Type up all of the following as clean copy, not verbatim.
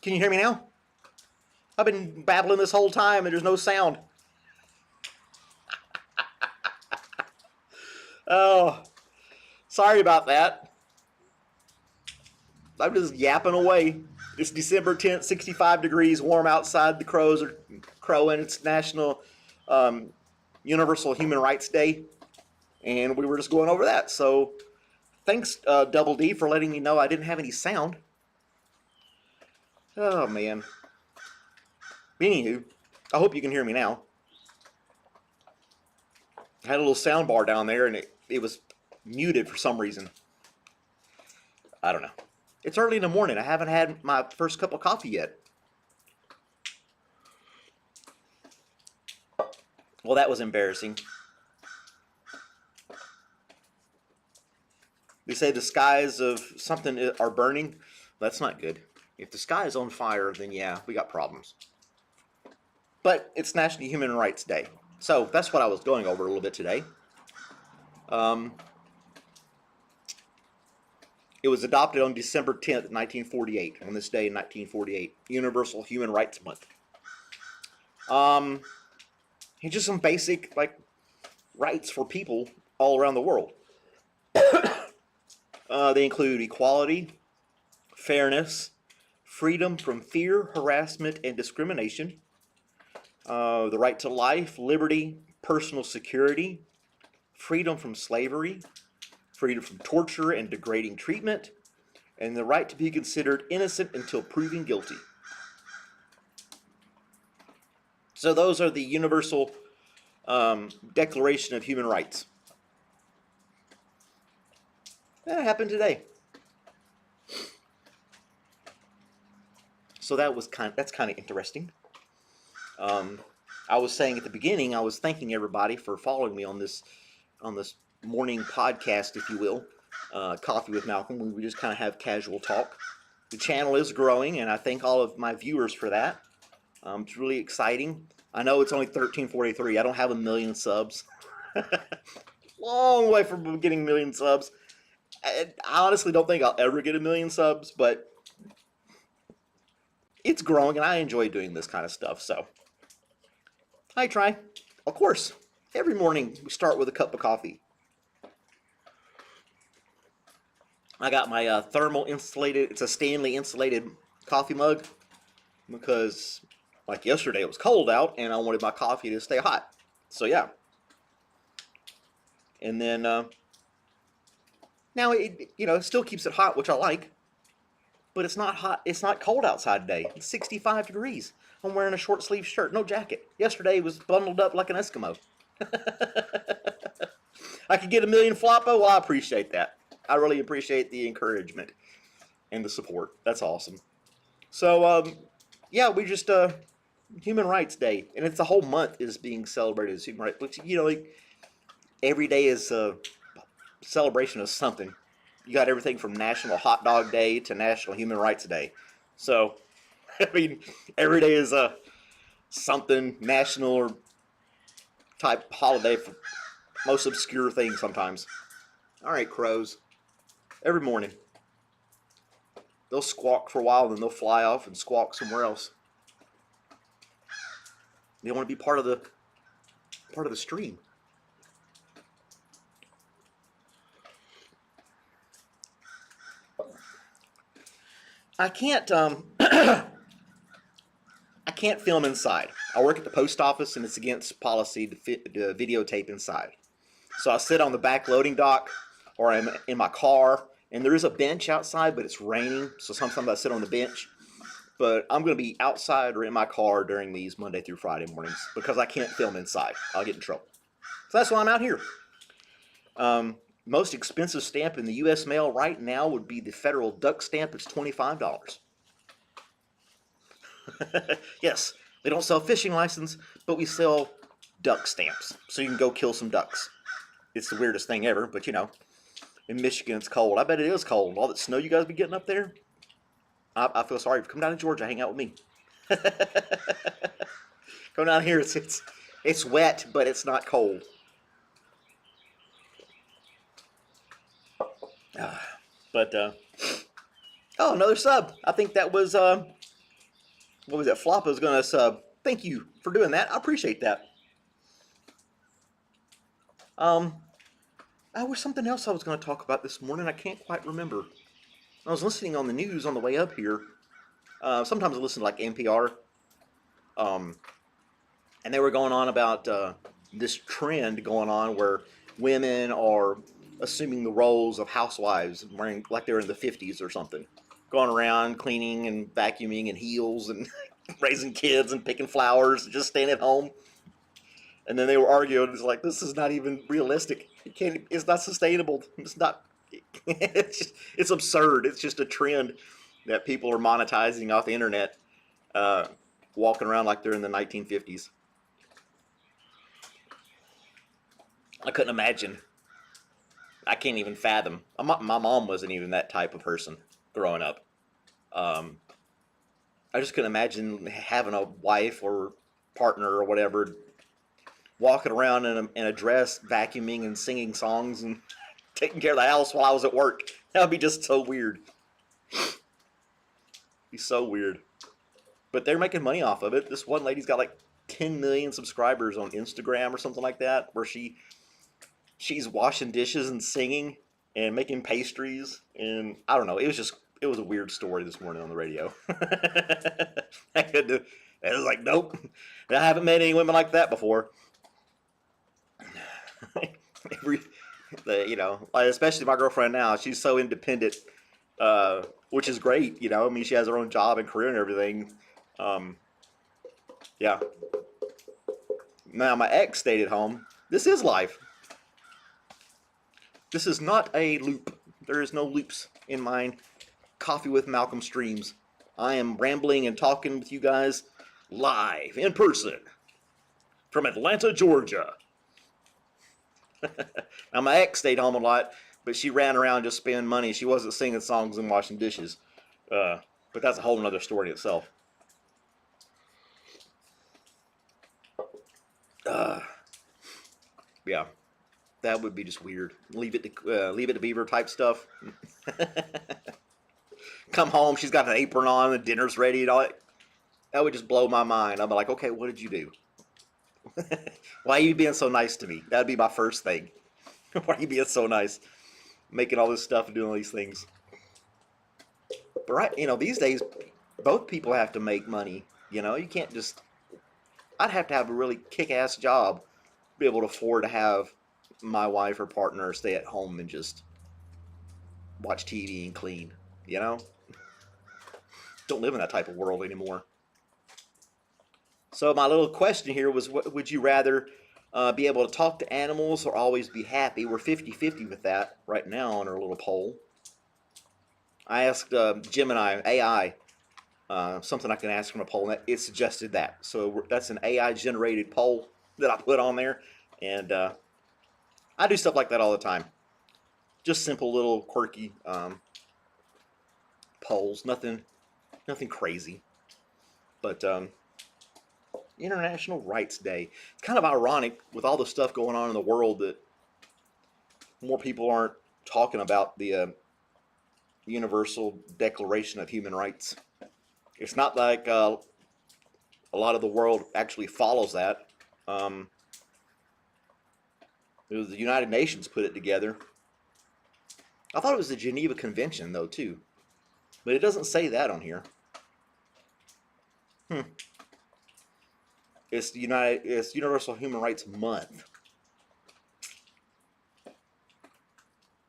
Can you hear me now? I've been babbling this whole time and there's no sound. Oh, sorry about that. I'm just yapping away. It's December 10th, 65 degrees, warm outside. The crows are crowing. It's National Universal Human Rights Day, and we were just going over that. So thanks, Double D, for letting me know I didn't have any sound. Oh, man. Anywho, I hope you can hear me now. I had a little sound bar down there, and it was muted for some reason. I don't know. It's early in the morning. I haven't had my first cup of coffee yet. Well, that was embarrassing. They say the skies of something are burning. That's not good. If the sky is on fire, then yeah, we got problems. But it's National Human Rights Day. So that's what I was going over a little bit today. It was adopted on December 10th, 1948, on this day in 1948, Universal Human Rights Month. It's just some basic rights for people all around the world. They include equality, fairness, freedom from fear, harassment, and discrimination, the right to life, liberty, personal security, freedom from slavery, freedom from torture and degrading treatment, and the right to be considered innocent until proven guilty. So those are the Universal Declaration of Human Rights. That happened today. So that's kind of interesting. I was saying at the beginning, I was thanking everybody for following me on this morning podcast, if you will, Coffee with Malcolm. We just kind of have casual talk. The channel is growing, and I thank all of my viewers for that. It's really exciting. I know it's only 1343. I don't have 1 million subs. Long way from getting 1 million subs. I honestly don't think I'll ever get 1 million subs, but it's growing, and I enjoy doing this kind of stuff. So I try. Of course, every morning we start with a cup of coffee. I got my thermal insulated, it's a Stanley insulated coffee mug because like yesterday it was cold out and I wanted my coffee to stay hot. So yeah. And then now it still keeps it hot, which I like, but it's not hot. It's not cold outside today. It's 65 degrees. I'm wearing a short sleeve shirt, no jacket. Yesterday it was bundled up like an Eskimo. I could get 1 million floppo. Well, I appreciate that. I really appreciate the encouragement and the support. That's awesome. So, yeah, we just, Human Rights Day, and it's the whole month is being celebrated as Human Rights. Which, every day is a celebration of something. You got everything from National Hot Dog Day to National Human Rights Day. So, I mean, every day is a something national or type holiday for most obscure things sometimes. All right, crows. Every morning. They'll squawk for a while, then they'll fly off and squawk somewhere else. They want to be part of the stream. I can't I can't film inside. I work at the post office, and it's against policy to videotape inside. So I sit on the back loading dock, or I'm in my car, and there is a bench outside, but it's raining, so sometimes I sit on the bench. But I'm going to be outside or in my car during these Monday through Friday mornings because I can't film inside. I'll get in trouble. So that's why I'm out here. Most expensive stamp in the U.S. mail right now would be the federal duck stamp. It's $25. Yes, they don't sell fishing license, but we sell duck stamps, so you can go kill some ducks. It's the weirdest thing ever, but in Michigan it's cold. I bet it is cold. All that snow you guys be getting up there. I feel sorry. Come down to Georgia, hang out with me. Come down here. It's wet, but it's not cold. But oh, another sub. I think that was what was that? Floppa's gonna sub. Thank you for doing that. I appreciate that. Um, I was something else I was going to talk about this morning. I can't quite remember. I was listening on the news on the way up here. Sometimes I listen to like NPR, um, and they were going on about this trend going on where women are assuming the roles of housewives, wearing like they're in the 50s or something, going around cleaning and vacuuming and heels and raising kids and picking flowers, and just staying at home. And then they were arguing. It's like this is not even realistic. It can't. It's not sustainable. It's not. It's absurd. It's just a trend that people are monetizing off the internet, uh, walking around like they're in the 1950s. I couldn't imagine. I can't even fathom. My mom wasn't even that type of person growing up. Um, I just couldn't imagine having a wife or partner or whatever walking around in a dress, vacuuming and singing songs and taking care of the house while I was at work. That would be just so weird. Be so weird. But they're making money off of it. This one lady's got like 10 million subscribers on Instagram or something like that, where she's washing dishes and singing and making pastries. And I don't know. It was a weird story this morning on the radio. I was like, nope. I haven't met any women like that before. Every, especially my girlfriend now, she's so independent, which is great. I mean, she has her own job and career and everything. Yeah. Now my ex stayed at home. This is life. This is not a loop. There is no loops in my Coffee with Malcolm streams. I am rambling and talking with you guys live in person from Atlanta, Georgia. Now my ex stayed home a lot, but she ran around just spending money. She wasn't singing songs and washing dishes. But that's a whole other story in itself. Yeah, that would be just weird. Leave it to Beaver type stuff. Come home, she's got an apron on, the dinner's ready and all that. That would just blow my mind. I'm like, okay, what did you do? Why are you being so nice to me? That'd be my first thing. Why are you being so nice? Making all this stuff and doing all these things. But these days, both people have to make money. You can't just... I'd have to have a really kick-ass job to be able to afford to have my wife or partner stay at home and just watch TV and clean. Don't live in that type of world anymore. So my little question here was, what would you rather be able to talk to animals or always be happy? We're 50-50 with that right now on our little poll. I asked Gemini, AI, something I can ask from a poll, and it suggested that. So that's an AI-generated poll that I put on there. And I do stuff like that all the time. Just simple little quirky polls, nothing crazy. But International Rights Day. It's kind of ironic with all the stuff going on in the world that more people aren't talking about the Universal Declaration of Human Rights. It's not like a lot of the world actually follows that. It was the United Nations put it together. I thought it was the Geneva Convention, though, too. But it doesn't say that on here. It's Universal Human Rights Month.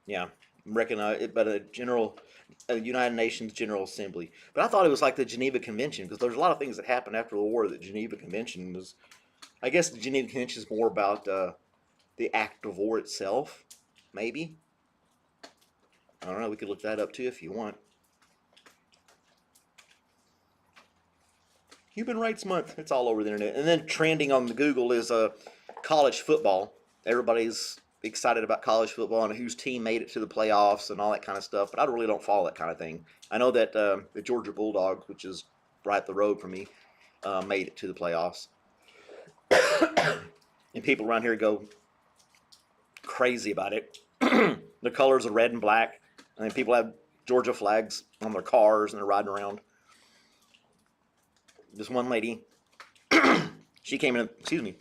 Yeah, recognize it, but a United Nations General Assembly. But I thought it was like the Geneva Convention, because there's a lot of things that happened after the war. The Geneva Convention was, I guess, the Geneva Convention is more about the act of war itself, maybe. I don't know. We could look that up too if you want. Human Rights Month. It's all over the internet. And then trending on the Google is college football. Everybody's excited about college football and whose team made it to the playoffs and all that kind of stuff. But I really don't follow that kind of thing. I know that the Georgia Bulldogs, which is right up the road from me, made it to the playoffs. And people around here go crazy about it. The colors are red and black. And then people have Georgia flags on their cars and they're riding around. this one lady, she came in. Excuse me.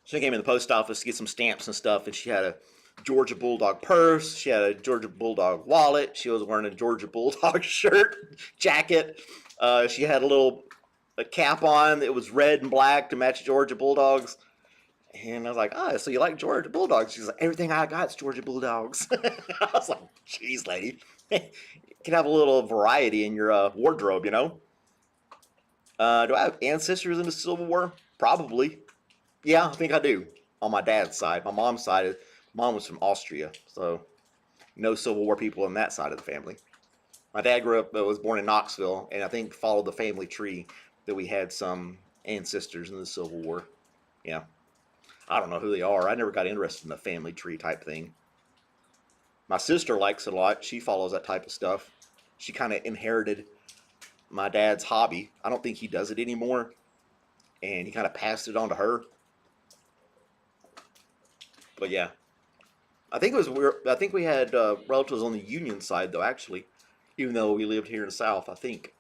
She came in the post office to get some stamps and stuff, and she had a Georgia Bulldog purse. She had a Georgia Bulldog wallet. She was wearing a Georgia Bulldog shirt, jacket. She had a cap on. It was red and black to match Georgia Bulldogs. And I was like, oh, so you like Georgia Bulldogs? She's like, everything I got's Georgia Bulldogs. I was like, jeez, lady. You can have a little variety in your wardrobe, you know? Do I have ancestors in the Civil War? Probably. Yeah, I think I do. On my dad's side. My mom's side, mom was from Austria. So, no Civil War people on that side of the family. My dad was born in Knoxville, and I think followed the family tree that we had some ancestors in the Civil War. Yeah. I don't know who they are. I never got interested in the family tree type thing. My sister likes it a lot. She follows that type of stuff. She kind of inherited my dad's hobby. I don't think he does it anymore. And he kind of passed it on to her. But yeah. I think we had relatives on the Union side though, actually. Even though we lived here in the South, I think.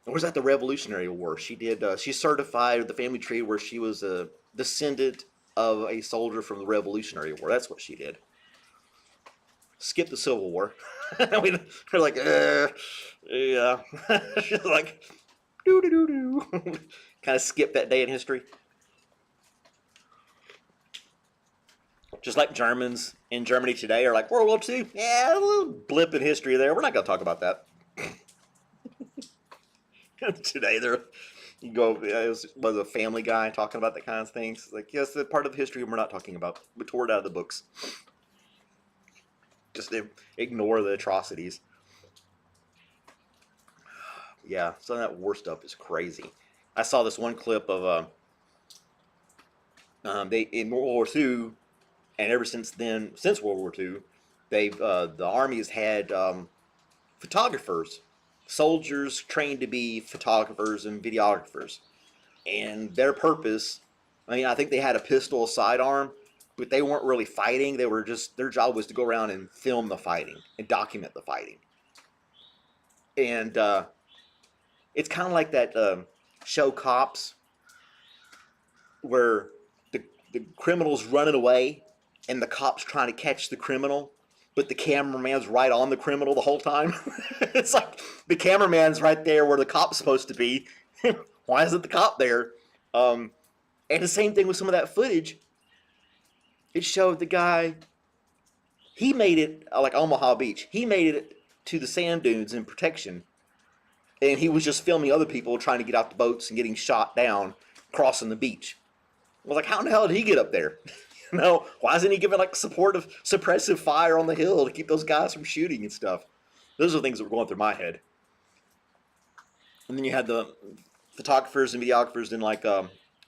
Or was that the Revolutionary War? She did. She certified the family tree where she was a descendant of a soldier from the Revolutionary War. That's what she did. Skip the Civil War. We're like, yeah. She's like, doo doo doo doo. Kind of skip that day in history. Just like Germans in Germany today are like World War II. Yeah, a little blip in history there. We're not going to talk about that. Today you go, it was a Family Guy talking about that kind of things. Like, yes, the part of history we're not talking about. We tore it out of the books. Just ignore the atrocities. Yeah, some of that war stuff is crazy. I saw this one clip of they in World War II, and ever since then, since World War II, they've the army has had photographers, soldiers trained to be photographers and videographers, and their purpose, I mean, I think they had a pistol, a sidearm, but they weren't really fighting. They were just, their job was to go around and film the fighting and document the fighting. And it's kind of like that show Cops, where the criminal's running away and the cop's trying to catch the criminal, but the cameraman's right on the criminal the whole time. It's like the cameraman's right there where the cop's supposed to be. Why isn't the cop there? And the same thing with some of that footage. It showed the guy, he made it, like Omaha Beach, he made it to the sand dunes in protection. And he was just filming other people trying to get out the boats and getting shot down crossing the beach. I was like, how in the hell did he get up there? You know, why isn't he giving like suppressive fire on the hill to keep those guys from shooting and stuff? Those are things that were going through my head. And then you had the photographers and videographers in like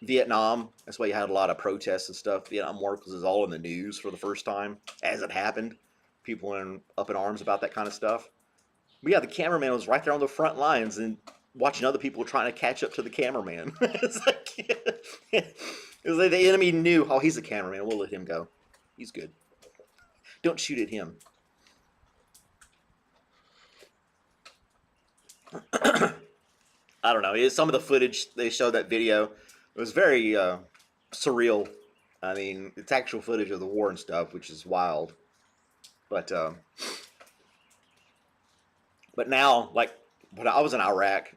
Vietnam. That's why you had a lot of protests and stuff. Vietnam War, because it was all in the news for the first time as it happened. People were up in arms about that kind of stuff. But yeah, the cameraman was right there on the front lines and watching other people trying to catch up to the cameraman. It's like the enemy knew, oh, he's a cameraman, we'll let him go. He's good. Don't shoot at him. I don't know. Some of the footage they showed, that video, it was very surreal. I mean, it's actual footage of the war and stuff, which is wild. But now, like when I was in Iraq,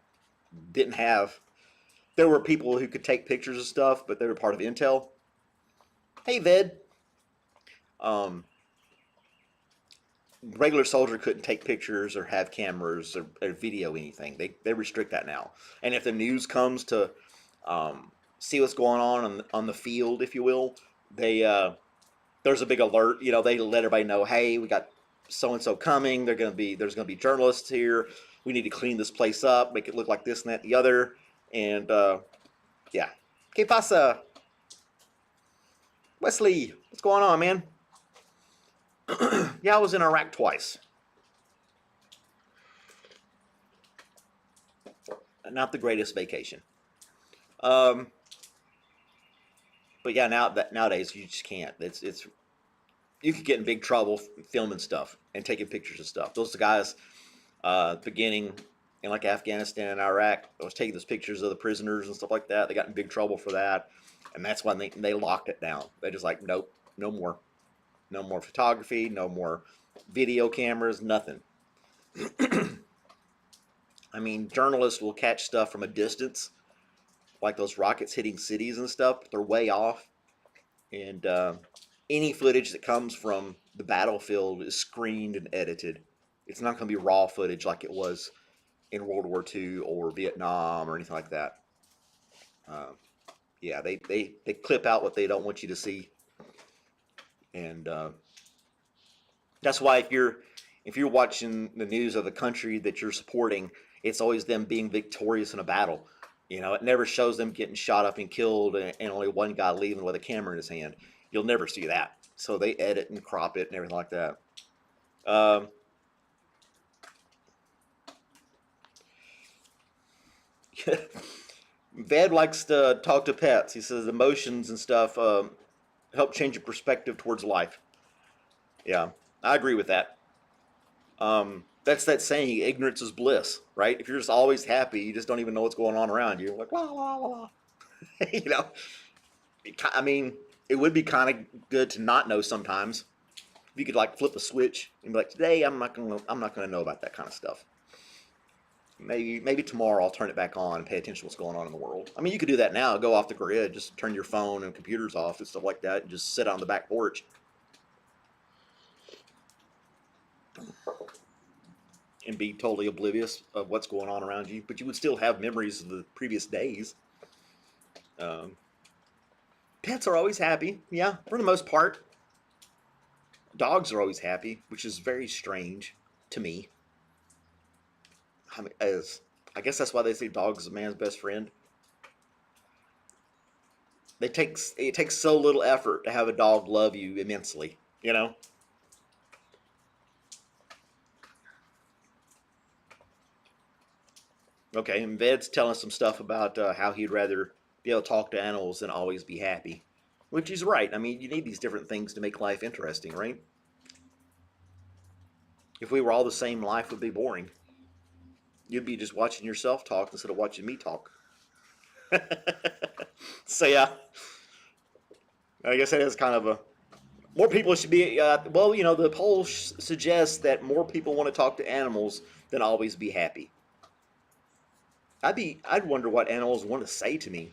there were people who could take pictures of stuff, but they were part of Intel. Hey, Ved. Regular soldier couldn't take pictures or have cameras or video anything. They restrict that now. And if the news comes to see what's going on the field, if you will, there's a big alert. You know, they let everybody know, hey, we got so and so coming. There's gonna be journalists here. We need to clean this place up, make it look like this and that and the other. And yeah, ¿Qué pasa? Wesley, what's going on, man? Yeah, I was in Iraq twice. Not the greatest vacation. But yeah, nowadays you just can't. It's you could get in big trouble filming stuff and taking pictures of stuff. Those guys, beginning in like Afghanistan and Iraq. I was taking those pictures of the prisoners and stuff like that. They got in big trouble for that, and that's when they locked it down. They just like, nope, no more, no more photography, no more video cameras, nothing. I mean, journalists will catch stuff from a distance, like those rockets hitting cities and stuff. They're way off, and any footage that comes from the battlefield is screened and edited. It's not going to be raw footage like it was in World War II or Vietnam or anything like that. Uh, yeah, they clip out what they don't want you to see, and that's why if you're watching the news of the country that you're supporting, it's always them being victorious in a battle. You know, it never shows them getting shot up and killed, and only one guy leaving with a camera in his hand. You'll never see that. So they edit and crop it and everything like that. Um, Ved likes to talk to pets. He says emotions and stuff help change your perspective towards life. Yeah, I agree with that. That's that saying, ignorance is bliss, right? If you're just always happy, you just don't even know what's going on around you. Like, la, la, la, la. You know, I mean, it would be kind of good to not know sometimes. If you could like flip a switch and be like, today I'm not gonna know about that kind of stuff. Maybe tomorrow I'll turn it back on and pay attention to what's going on in the world. I mean, you could do that now. Go off the grid, just turn your phone and computers off and stuff like that, and just sit on the back porch and be totally oblivious of what's going on around you. But you would still have memories of the previous days. Um, Pets are always happy, yeah, for the most part. Dogs are always happy, which is very strange to me. I mean, I guess that's why they say dogs is a man's best friend. It takes so little effort to have a dog love you immensely, you know. Okay, and Ved's telling some stuff about how he'd rather be able to talk to animals than always be happy, which he's right. I mean, you need these different things to make life interesting, right? If we were all the same, life would be boring. You'd be just watching yourself talk instead of watching me talk. So yeah, I guess that is kind of a more people should be. Well, you know, the poll suggests that more people want to talk to animals than always be happy. I'd wonder what animals want to say to me.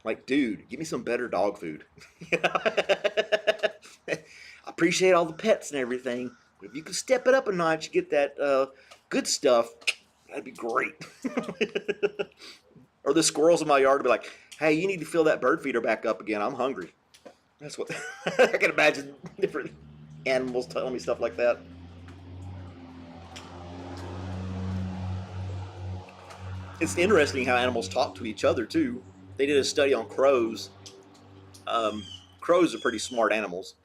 Like, dude, give me some better dog food. You know? I appreciate all the pets and everything, but if you could step it up a notch, get that good stuff, that'd be great. Or the squirrels in my yard would be like, hey, you need to fill that bird feeder back up again. I'm hungry. That's what I can imagine different animals telling me stuff like that. It's interesting how animals talk to each other too. They did a study on crows. Crows are pretty smart animals.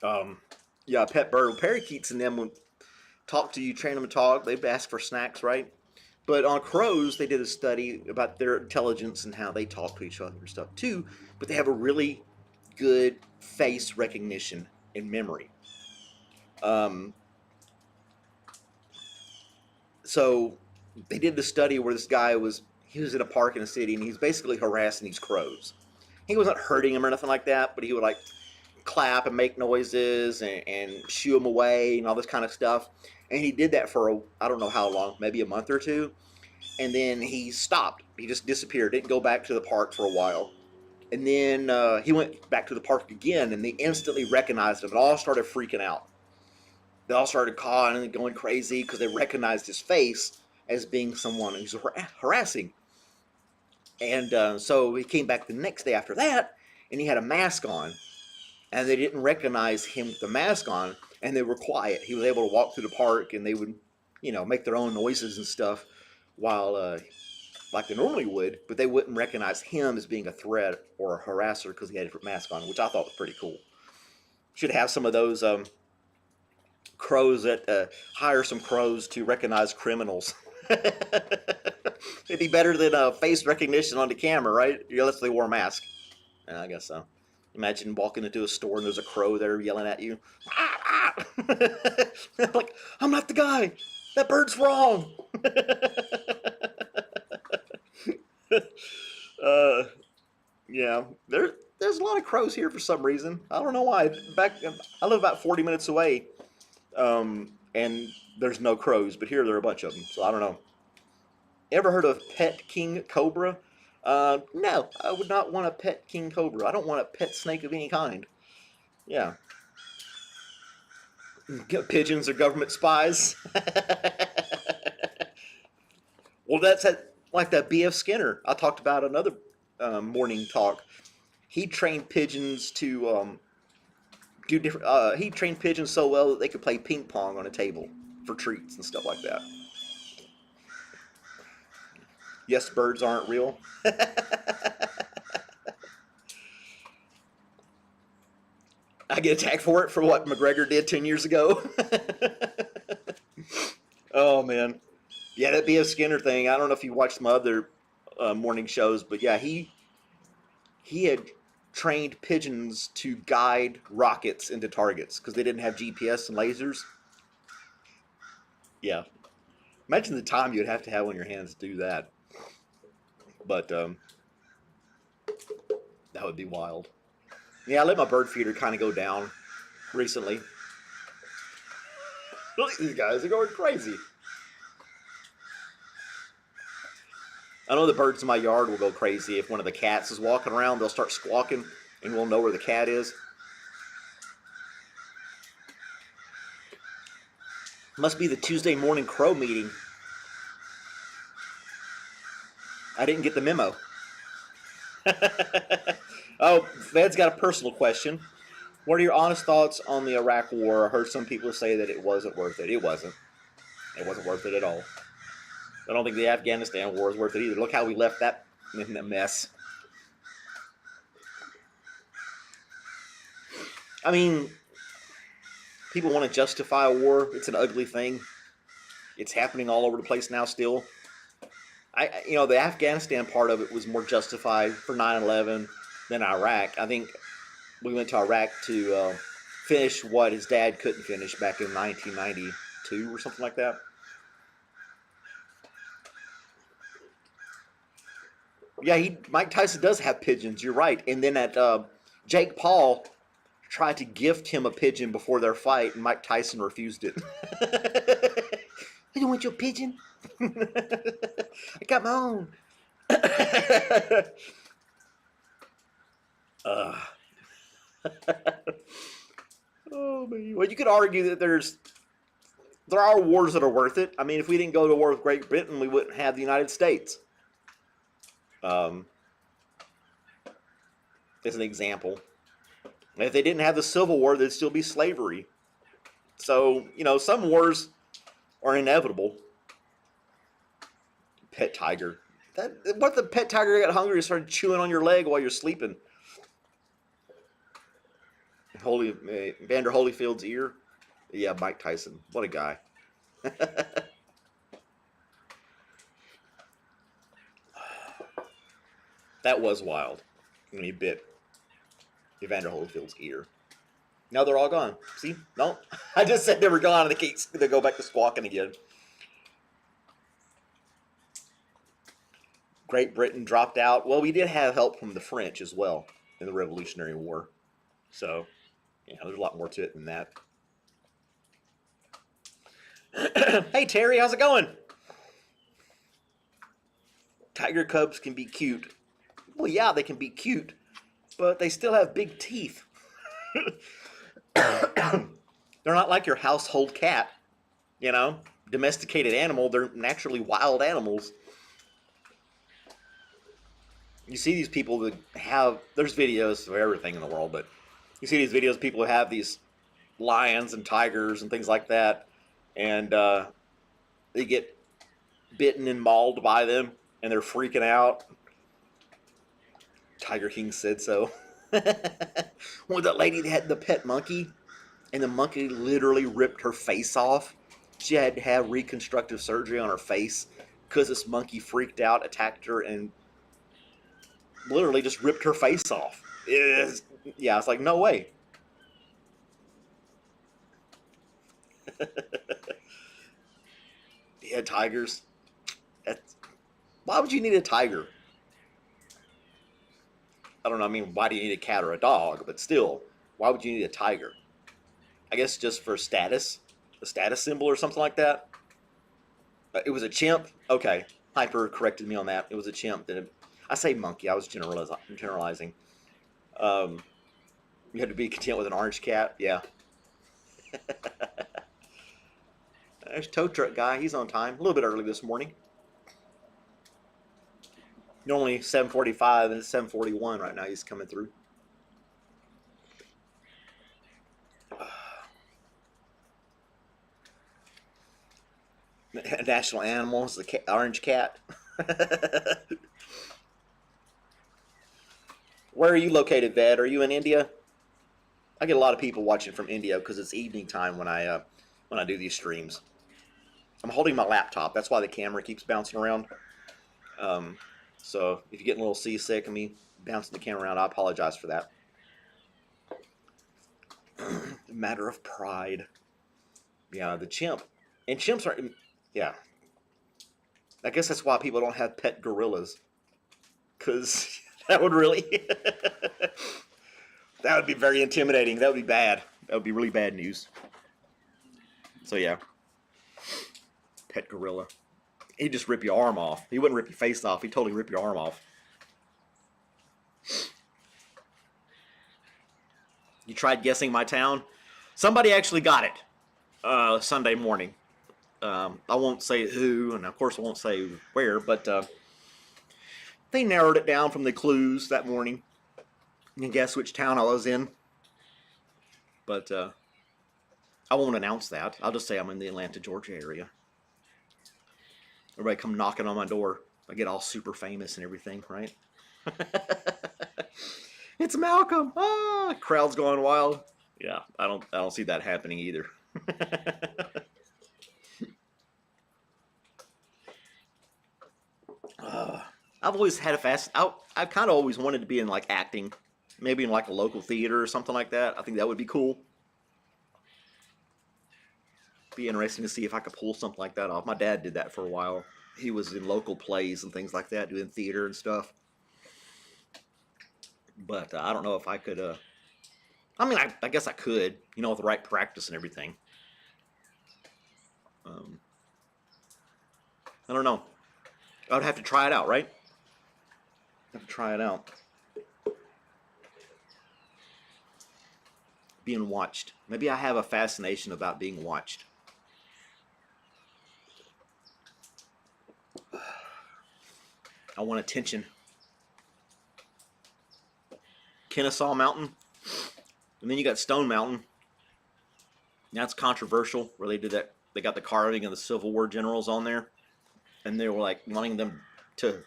Um, yeah, a pet bird, parakeets and them would talk to you, train them to talk. They'd ask for snacks, right? But on crows, they did a study about their intelligence and how they talk to each other and stuff too. But they have a really good face recognition and memory. Um, so they did the study where this guy he was in a park in a city and he's basically harassing these crows. He wasn't hurting them or nothing like that, but he would like clap and make noises and shoo them away and all this kind of stuff. And he did that for I don't know how long, maybe a month or two. And then he stopped. He just disappeared. Didn't go back to the park for a while. And then he went back to the park again, and they instantly recognized him and all started freaking out. They all started cawing and going crazy because they recognized his face as being someone who's harassing. And so he came back the next day after that, and he had a mask on. And they didn't recognize him with the mask on, and they were quiet. He was able to walk through the park, and they would, you know, make their own noises and stuff while, like they normally would, but they wouldn't recognize him as being a threat or a harasser because he had a different mask on, which I thought was pretty cool. Should have some of those crows that hire some crows to recognize criminals. It'd be better than face recognition on the camera, right? Unless they wore a mask. I guess so. Imagine walking into a store and there's a crow there yelling at you. Ah, ah. Like, I'm not the guy. That bird's wrong. uh, yeah, there's a lot of crows here for some reason. I don't know why. I live about 40 minutes away, and there's no crows, but here there are a bunch of them. So I don't know. Ever heard of pet king cobra? No, I would not want a pet king cobra. I don't want a pet snake of any kind. Yeah. Pigeons are government spies. Well, that's like that B.F. Skinner I talked about another morning talk. He trained pigeons to do different. He trained pigeons so well that they could play ping pong on a table for treats and stuff like that. Yes, birds aren't real. I get attacked for it for what McGregor did 10 years ago. Oh, man. Yeah, that B.F. Skinner thing, I don't know if you watched my other morning shows, but yeah, he had trained pigeons to guide rockets into targets because they didn't have GPS and lasers. Yeah. Imagine the time you'd have to have on your hands to do that. But that would be wild. Yeah, I let my bird feeder kind of go down recently. Look at these guys, they're going crazy. I know the birds in my yard will go crazy if one of the cats is walking around. They'll start squawking, and we'll know where the cat is. Must be the Tuesday morning crow meeting. I didn't get the memo. Oh, Ved's got a personal question. What are your honest thoughts on the Iraq War? I heard some people say that it wasn't worth it. It wasn't. It wasn't worth it at all. I don't think the Afghanistan war is worth it either. Look how we left that in a mess. I mean, people want to justify a war. It's an ugly thing. It's happening all over the place now still. The Afghanistan part of it was more justified for 9/11 than Iraq. I think we went to Iraq to finish what his dad couldn't finish back in 1992 or something like that. Yeah, Mike Tyson does have pigeons. You're right. And then Jake Paul tried to gift him a pigeon before their fight, and Mike Tyson refused it. I don't want your pigeon. I got my own. Oh man. Well, you could argue that there are wars that are worth it. I mean, if we didn't go to war with Great Britain, we wouldn't have the United States. As an example. If they didn't have the Civil War, there'd still be slavery. So, some wars are inevitable. Pet tiger. What if the pet tiger got hungry and started chewing on your leg while you're sleeping? Vander Holyfield's ear? Yeah, Mike Tyson. What a guy. That was wild when he bit Evander Holyfield's ear. Now they're all gone. See? No, I just said they were gone, and they go back to squawking again. Great Britain dropped out. Well, we did have help from the French as well in the Revolutionary War. So, there's a lot more to it than that. Hey, Terry, how's it going? Tiger cubs can be cute. Well, yeah, they can be cute, but they still have big teeth. They're not like your household cat, domesticated animal. They're naturally wild animals. You see these people that there's videos of everything in the world, but you see these videos of people who have these lions and tigers and things like that, and they get bitten and mauled by them, and they're freaking out. Tiger King said so. Well, that lady that had the pet monkey, and the monkey literally ripped her face off. She had to have reconstructive surgery on her face because this monkey freaked out, attacked her, and literally just ripped her face off. Yeah, it's like, no way. Yeah, tigers. That's, why would you need a tiger? I don't know. I mean, why do you need a cat or a dog? But still, why would you need a tiger? I guess just for status, a status symbol or something like that. It was a chimp. Okay, Hyper corrected me on that. It was a chimp. I say monkey. I was generalizing. Um, you had to be content with an orange cat. Yeah. There's tow truck guy. He's on time. A little bit early this morning. Normally 7:45 and it's 7:41 right now. He's coming through. National animal is the orange cat. Where are you located, Ved? Are you in India? I get a lot of people watching from India because it's evening time when I do these streams. I'm holding my laptop. That's why the camera keeps bouncing around. Um, so if you're getting a little seasick of me bouncing the camera around, I apologize for that. Matter of pride. Yeah, the chimp. And chimps are, yeah. I guess that's why people don't have pet gorillas. Because that would really, that would be very intimidating. That would be bad. That would be really bad news. So yeah. Pet gorilla. He'd just rip your arm off. He wouldn't rip your face off. He'd totally rip your arm off. You tried guessing my town? Somebody actually got it Sunday morning. I won't say who, and of course I won't say where, but they narrowed it down from the clues that morning. You can guess which town I was in. But I won't announce that. I'll just say I'm in the Atlanta, Georgia area. Everybody come knocking on my door. I get all super famous and everything, right? It's Malcolm. Ah, crowd's going wild. Yeah, I don't see that happening either. I've always had I've kind of always wanted to be in like acting, maybe in like a local theater or something like that. I think that would be cool. Be interesting to see if I could pull something like that off. My dad did that for a while. He was in local plays and things like that, doing theater and stuff. But I don't know if I could. I mean, I guess I could, you know, with the right practice and everything. I don't know. I would have to try it out, right? Have to try it out. Being watched. Maybe I have a fascination about being watched. I want attention. Kennesaw Mountain. And then you got Stone Mountain. That's controversial, where they did that. They got the carving of the Civil War generals on there. And they were like wanting them to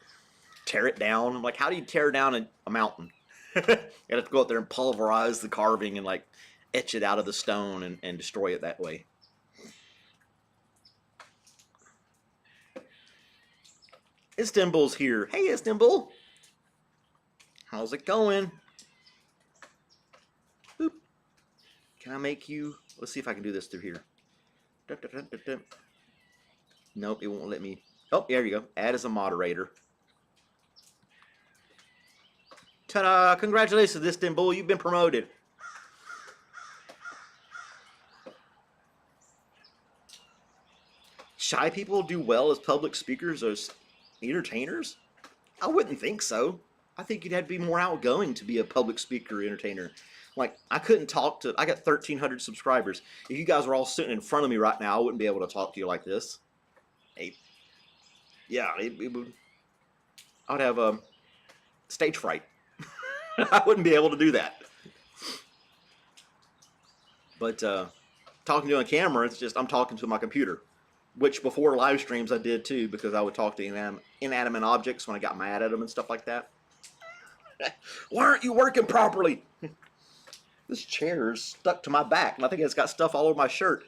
tear it down. I'm like, how do you tear down a mountain? You have to go out there and pulverize the carving and like etch it out of the stone and destroy it that way. Istanbul's here. Hey, Istanbul. How's it going? Boop. Can I make you? Let's see if I can do this through here. Nope, it won't let me. Oh, there you go. Add as a moderator. Ta-da! Congratulations, Istanbul. You've been promoted. Shy people do well as public speakers or as entertainers? I wouldn't think so. I think you'd have to be more outgoing to be a public speaker or entertainer. Like, I couldn't talk to... I got 1,300 subscribers. If you guys were all sitting in front of me right now, I wouldn't be able to talk to you like this. Yeah, it would... I would have stage fright. I wouldn't be able to do that. But talking to a camera, it's just I'm talking to my computer. Which before live streams I did too, because I would talk to inanimate objects when I got mad at them and stuff like that. Why aren't you working properly? This chair is stuck to my back, and I think it's got stuff all over my shirt.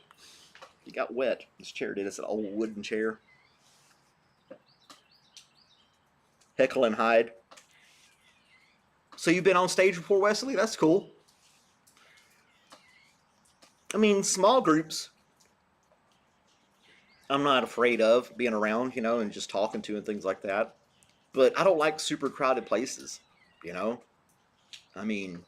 It got wet. This chair did. It's an old wooden chair. Heckle and hide. So you've been on stage before, Wesley? That's cool. I mean, small groups, I'm not afraid of being around, you know, and just talking to and things like that. But I don't like super crowded places, you know. I mean,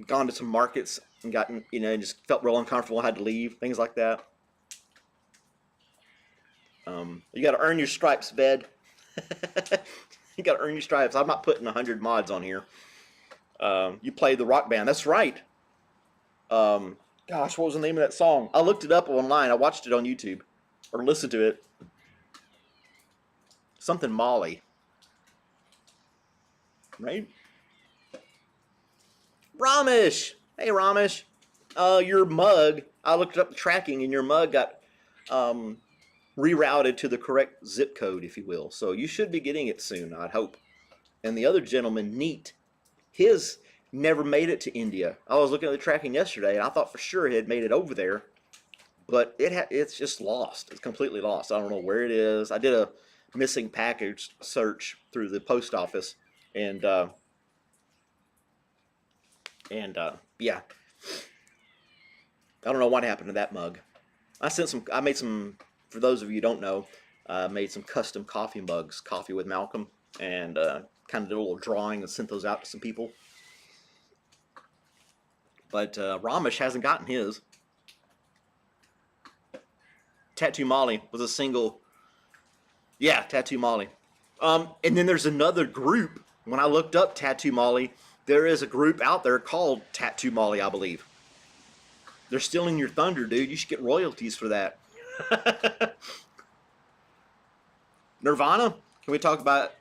gone to some markets and gotten, you know, just felt real uncomfortable, had to leave, things like that. You got to earn your stripes, Ved. You got to earn your stripes. I'm not putting 100 mods on here. You played the rock band. That's right. Gosh, what was the name of that song? I looked it up online. I watched it on YouTube or listened to it. Something Molly. Right? Ramesh. Hey, Ramesh. Your mug, I looked up the tracking, and your mug got rerouted to the correct zip code, if you will. So you should be getting it soon, I'd hope. And the other gentleman, Neat, his never made it to India. I was looking at the tracking yesterday, and I thought for sure he had made it over there, but it's just lost. It's completely lost. I don't know where it is. I did a missing package search through the post office, and yeah, I don't know what happened to that mug. I made some. For those of you who don't know, made some custom coffee mugs, Coffee with Malcolm, and kind of did a little drawing and sent those out to some people. But Ramesh hasn't gotten his. Tattoo Molly was a single. Yeah, Tattoo Molly. And then there's another group. When I looked up Tattoo Molly, there is a group out there called Tattoo Molly, I believe. They're stealing your thunder, dude. You should get royalties for that. Nirvana? Can we talk about...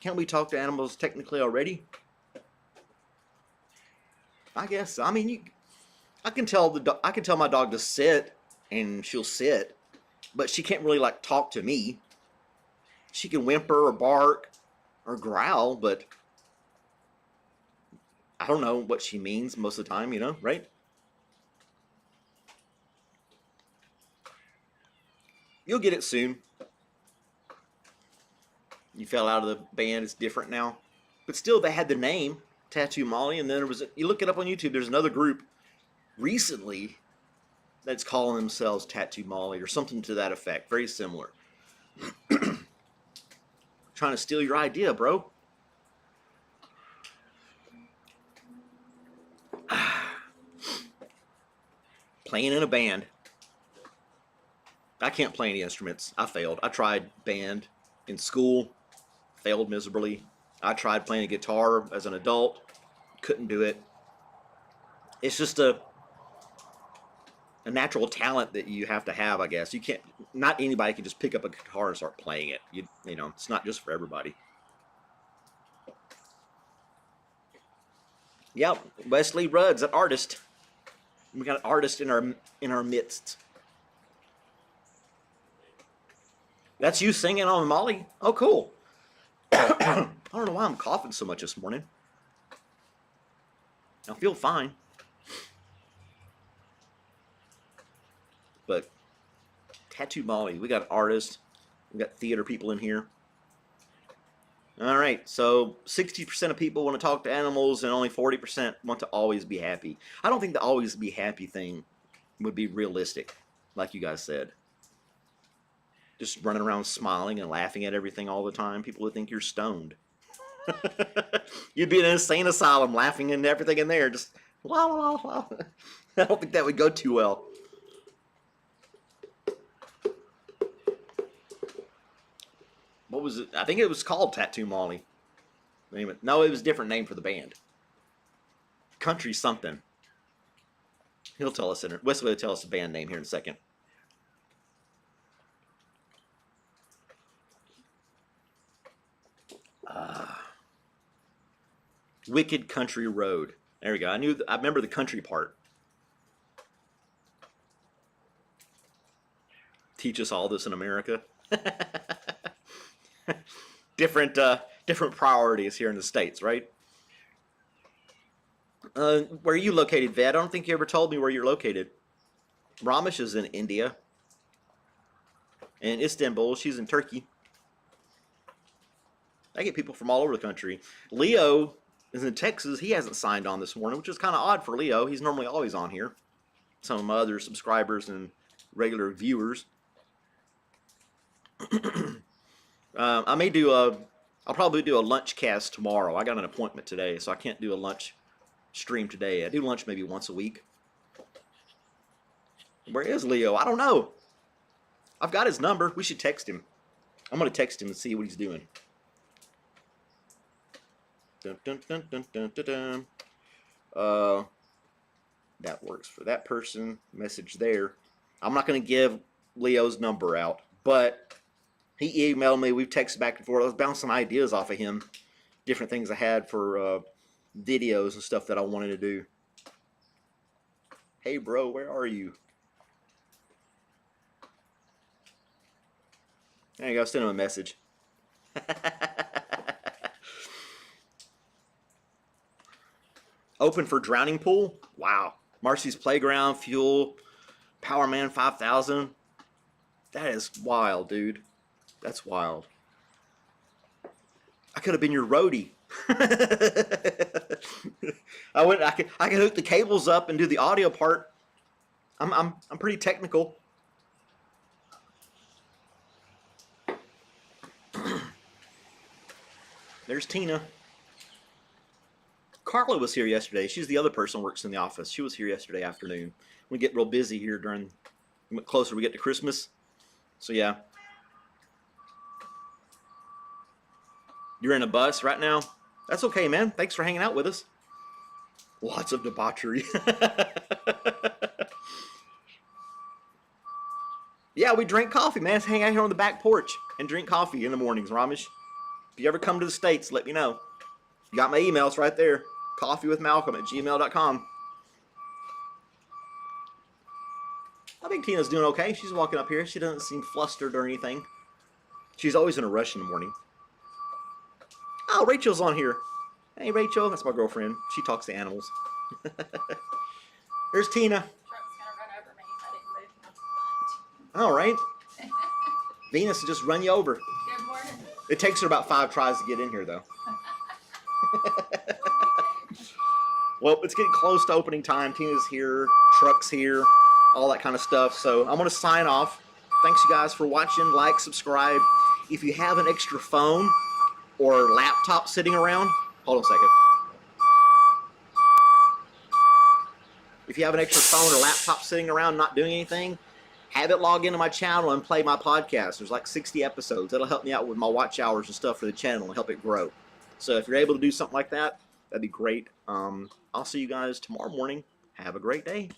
Can't we talk to animals technically already? I guess. I mean, I can tell my dog to sit, and she'll sit, but she can't really like talk to me. She can whimper or bark or growl, but I don't know what she means most of the time, you know, right? You'll get it soon. You fell out of the band. It's different now. But still, they had the name, Tattoo Molly, and then there was... You look it up on YouTube, there's another group recently that's calling themselves Tattoo Molly or something to that effect. Very similar. Trying to steal your idea, bro. Playing in a band. I can't play any instruments. I failed. I tried band in school. Failed miserably. I tried playing a guitar as an adult. Couldn't do it. It's just a natural talent that you have to have, I guess. You can't... Not anybody can just pick up a guitar and start playing it. You know, it's not just for everybody. Yep, Wesley Rudd's an artist. We got an artist in our midst. That's you singing on Molly? Oh, cool. I don't know why I'm coughing so much this morning. I feel fine. But Tattoo Molly, we got artists, we got theater people in here. All right, so 60% of people want to talk to animals and only 40% want to always be happy. I don't think the always be happy thing would be realistic, like you guys said. Just running around smiling and laughing at everything all the time. People would think you're stoned. You'd be in an insane asylum laughing at everything in there. Just la la la la. I don't think that would go too well. What was it? I think it was called Tattoo Molly. No, it was a different name for the band. Country something. He'll tell us Wesley will tell us the band name here in a second. Wicked Country Road. There we go. I remember the country part. Teach us all this in America. different priorities here in the States, right? Where are you located, Ved? I don't think you ever told me where you're located. Ramesh is in India. And Istanbul, she's in Turkey. I get people from all over the country. Leo is in Texas. He hasn't signed on this morning, which is kind of odd for Leo. He's normally always on here. Some of my other subscribers and regular viewers. I may do I'll probably do a lunch cast tomorrow. I got an appointment today, so I can't do a lunch stream today. I do lunch maybe once a week. Where is Leo? I don't know. I've got his number. We should text him. I'm going to text him and see what he's doing. Dun, dun, dun, dun, dun, dun, dun. That works for that person. Message there. I'm not going to give Leo's number out, but he emailed me. We've texted back and forth. I was bouncing ideas off of him. Different things I had for videos and stuff that I wanted to do. Hey, bro, where are you? There you go. Send him a message. Open for drowning pool? Wow. Marcy's Playground, Fuel, Power Man 5000. That is wild, dude. That's wild. I could have been your roadie. I could hook the cables up and do the audio part. I'm pretty technical. There's Tina. Carla was here yesterday. She's the other person who works in the office. She was here yesterday afternoon. We get real busy here during the closer we get to Christmas. So yeah. You're in a bus right now? That's okay, man. Thanks for hanging out with us. Lots of debauchery. Yeah, we drink coffee, man. Let's hang out here on the back porch and drink coffee in the mornings, Ramesh. If you ever come to the States, let me know. You got my emails right there. coffeewithmalcolm@gmail.com. I think Tina's doing okay. She's walking up here. She doesn't seem flustered or anything. She's always in a rush in the morning. Oh, Rachel's on here. Hey, Rachel. That's my girlfriend. She talks to animals. There's Tina. Truck's gonna run over me if I didn't move my butt. All right. Venus will just run you over. Good morning. It takes her about 5 tries to get in here, though. Well, it's getting close to opening time. Tina's here. Truck's here. All that kind of stuff. So I'm going to sign off. Thanks, you guys, for watching. Like, subscribe. If you have an extra phone or laptop sitting around, hold on a second. If you have an extra phone or laptop sitting around not doing anything, have it log into my channel and play my podcast. There's like 60 episodes. That'll help me out with my watch hours and stuff for the channel and help it grow. So if you're able to do something like that, that'd be great. I'll see you guys tomorrow morning. Have a great day.